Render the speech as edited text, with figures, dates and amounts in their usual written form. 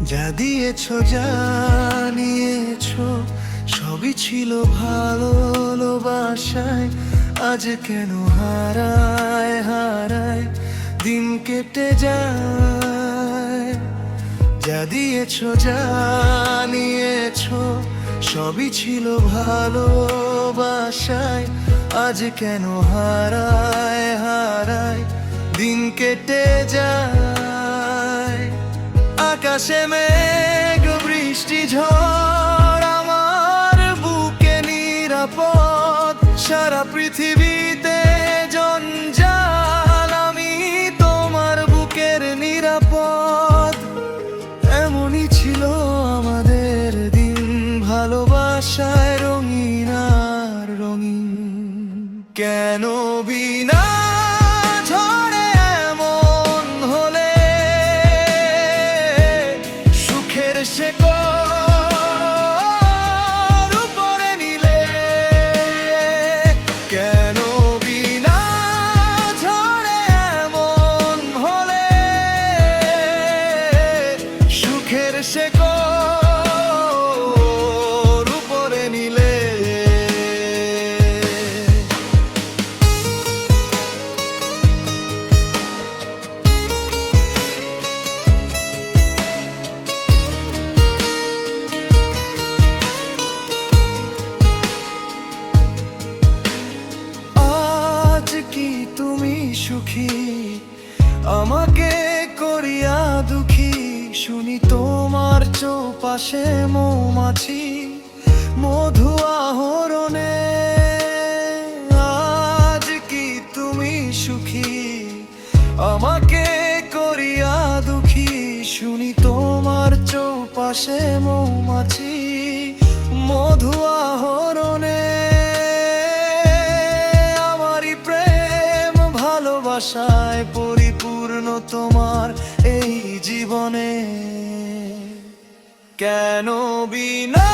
যা দিয়েছো যা নিয়েছো সবই ছিল ভালোবাসায়। আজ কেন হারায় হারায় দিন কেটে যায়। যা দিয়েছো যা নিয়েছো সবই ছিল ভালোবাসায়। আজ কেন হারায় হারায় দিন কেটে যায়। আকাশে মেঘ বৃষ্টি ঝড় আমার বুকে নিরাপদ। সারা পৃথিবীতে জঞ্জাল আমি তোমার বুকের নিরাপদ। এমনই ছিল আমাদের দিন, ভালোবাসায় রঙিন আর রঙিন। কেন বিনা ঝড়ে এমন হলে সুখের শেকড় উপরে নিলে। কেন বিনা ঝড়ে এমন হলে সুখের শেকড় উপরে নিলে। কি তুমি সুখী আমাকে করিয়া দুঃখী? শুনি তোমার চৌপাশে মৌমাছি মধু আহরণে। আজ কি তুমি সুখী আমাকে করিয়া দুঃখী? শুনি তোমার চৌপাশে মৌমাছি মধু আহরণে। ভালোবাসায় পরিপূর্ণ তোমার এই জীবনে। কেন বিনা